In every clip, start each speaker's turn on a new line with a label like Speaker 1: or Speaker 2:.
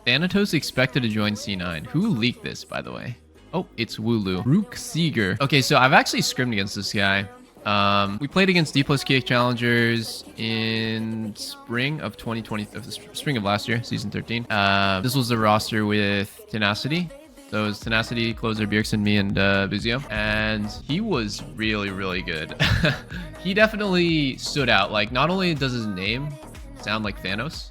Speaker 1: Thanatos expected to join C9. Who leaked this, by the way? Oh, it's Wooloo. Rook Seeger. Okay, so I've actually scrimmed against this guy. We played against D+KH challengers in spring of 2020, spring of last year, season 13. This was the roster with Tenacity. So it was Tenacity, Closer, Bjergsen, me, and Vizio. And he was really, really good. He definitely stood out. Like, not only does his name sound like Thanos,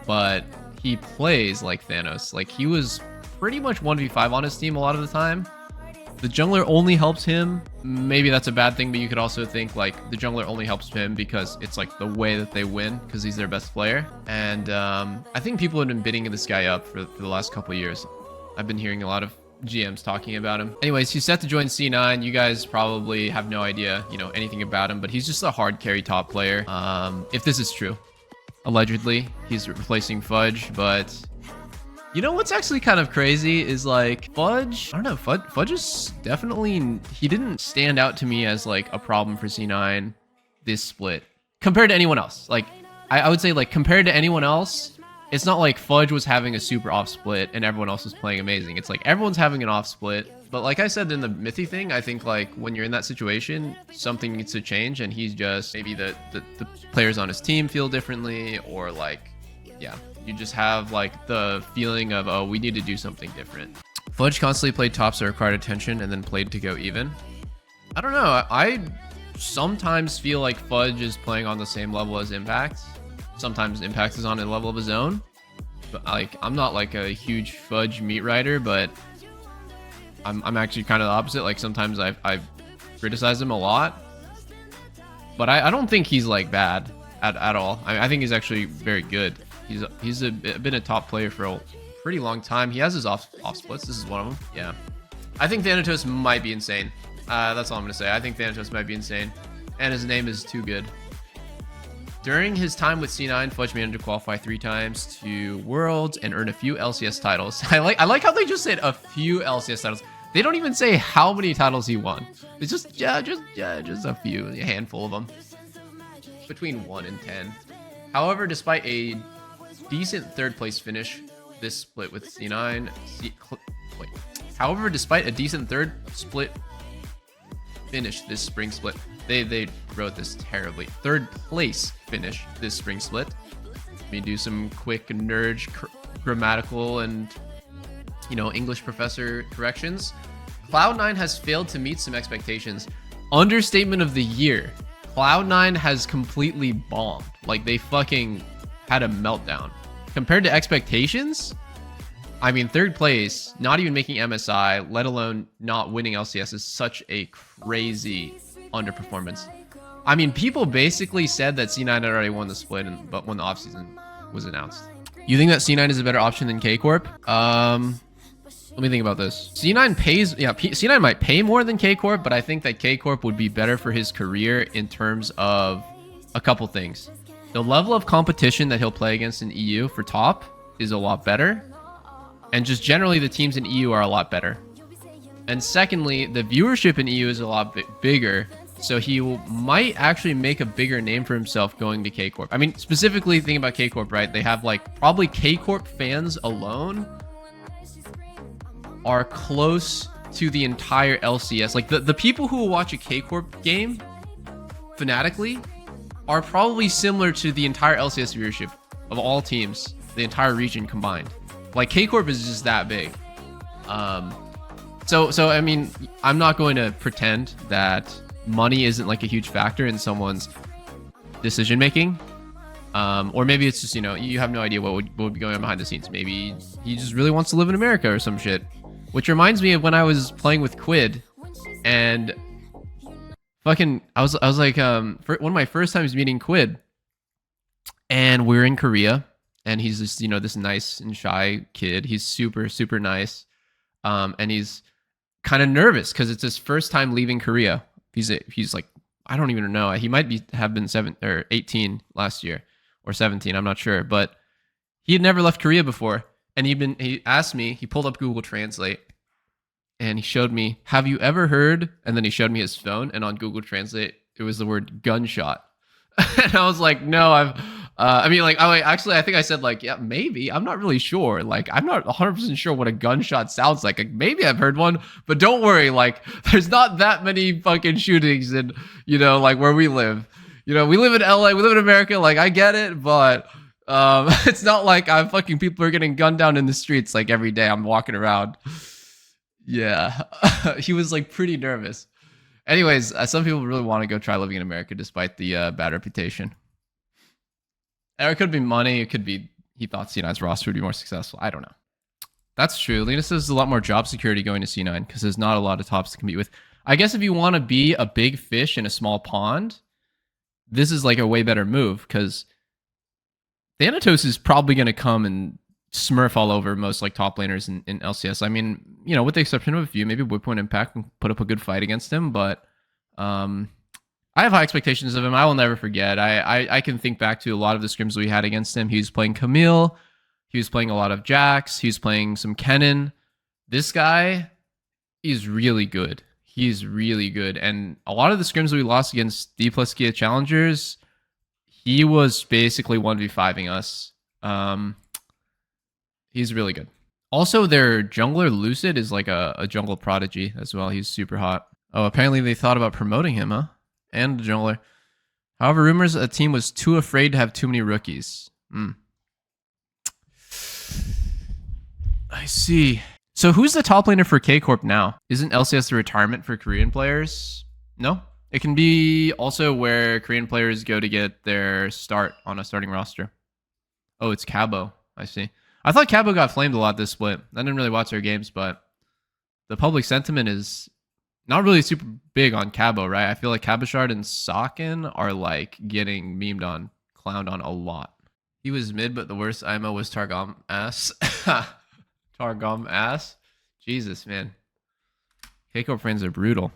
Speaker 1: but he plays like Thanos. Like, he was pretty much 1v5 on his team a lot of the time. The jungler only helps him. Maybe that's a bad thing, but you could also think like the jungler only helps him because it's like the way that they win because he's their best player. And I think people have been bidding this guy up for the last couple of years. I've been hearing a lot of GMs talking about him. Anyways, he's set to join C9. You guys probably have no idea, you know, anything about him, but he's just a hard carry top player. If this is true, allegedly, he's replacing Fudge, but you know what's actually kind of crazy is like Fudge, I don't know, Fudge is definitely, he didn't stand out to me as like a problem for C9 this split compared to anyone else. Like I would say like compared to anyone else, it's not like Fudge was having a super off split and everyone else was playing amazing. It's like everyone's having an off split. But like I said in the Mythy thing, I think like when you're in that situation, something needs to change. And he's just, maybe the players on his team feel differently, or like, yeah, you just have like the feeling of, oh, we need to do something different. Fudge constantly played top so required attention and then played to go even. I don't know. I sometimes feel like Fudge is playing on the same level as Impact. Sometimes Impact is on a level of his own. But like, I'm not like a huge Fudge meat rider, but I'm actually kind of the opposite. Like sometimes I've criticized him a lot, but I don't think he's like bad at all. I think he's actually very good. He's been a top player for a pretty long time. He has his off splits. This is one of them. Yeah, I think Thanatos might be insane. That's all I'm gonna say. I think Thanatos might be insane, and his name is too good. During his time with C9, Fudge managed to qualify 3 times to Worlds and earn a few LCS titles. I like how they just said a few LCS titles. They don't even say how many titles he won. It's just a few, a handful of them, between 1 and 10. However, despite a decent 3rd place finish this split with C9, however, despite a decent 3rd split finish this spring split. They wrote this terribly. 3rd place finish this spring split. Let me do some quick nerd grammatical and, you know, English professor corrections. Cloud9 has failed to meet some expectations. Understatement of the year. Cloud9 has completely bombed. Like, they fucking had a meltdown. Compared to expectations, I mean, 3rd place, not even making MSI, let alone not winning LCS, is such a crazy underperformance. I mean, people basically said that C9 had already won the split, but when the offseason was announced. You think that C9 is a better option than K-Corp? Let me think about this. C9 pays, yeah, C9 might pay more than K-Corp, but I think that K-Corp would be better for his career in terms of a couple things. The level of competition that he'll play against in EU for top is a lot better. And just generally, the teams in EU are a lot better. And secondly, the viewership in EU is a lot bigger. So he might actually make a bigger name for himself going to K-Corp. I mean, specifically thinking about K-Corp, right? They have like probably K-Corp fans alone are close to the entire LCS. Like the people who will watch a K-Corp game fanatically are probably similar to the entire LCS viewership of all teams, the entire region combined. Like K-Corp is just that big. So I mean, I'm not going to pretend that money isn't like a huge factor in someone's decision making. Or maybe it's just, you know, you have no idea what would be going on behind the scenes. Maybe he just really wants to live in America or some shit. Which reminds me of when I was playing with Quid, and fucking I was like one of my first times meeting Quid, and we're in Korea, and he's just, you know, this nice and shy kid. He's super nice, and he's kind of nervous because it's his first time leaving Korea. He's like, I don't even know. He might have been 18 last year or 17. I'm not sure, but he had never left Korea before. And he asked me, he pulled up Google Translate and he showed me, have you ever heard? And then he showed me his phone, and on Google Translate, it was the word gunshot. And I was like, no, I mean, like, actually, I think I said, like, yeah, maybe. I'm not really sure. Like, I'm not 100% sure what a gunshot sounds like. Like, maybe I've heard one, but don't worry. Like, there's not that many fucking shootings in, like where we live. We live in LA, we live in America. Like, I get it, but it's not like people are getting gunned down in the streets like every day I'm walking around. Yeah. He was like pretty nervous. Anyways, some people really want to go try living in America despite the bad reputation. Or it could be money. It could be he thought C9's roster would be more successful. I don't know. That's true. Lena says there's a lot more job security going to C9 because there's not a lot of tops to compete with. I guess if you want to be a big fish in a small pond, this is like a way better move because Thanatos is probably going to come and smurf all over most like top laners in LCS. I mean, with the exception of a few, maybe Woodpoint Impact can put up a good fight against him, but I have high expectations of him. I will never forget. I can think back to a lot of the scrims we had against him. He was playing Camille. He was playing a lot of Jax. He was playing some Kennen. This guy is really good. He's really good. And a lot of the scrims we lost against D plus Kia challengers, he was basically 1v5ing us. He's really good. Also, their jungler Lucid is like a jungle prodigy as well. He's super hot. Oh, apparently they thought about promoting him, huh? And the jungler. However, rumors a team was too afraid to have too many rookies. I see. So who's the top laner for K-Corp now? Isn't LCS the retirement for Korean players? No? It can be also where Korean players go to get their start on a starting roster. Oh, it's Cabo. I see. I thought Cabo got flamed a lot this split. I didn't really watch their games, but the public sentiment is not really super big on Cabo, right? I feel like Cabochard and Socken are like getting memed on, clowned on a lot. He was mid, but the worst IMO was Targom ass. Targom ass? Jesus, man. K-Corp fans are brutal.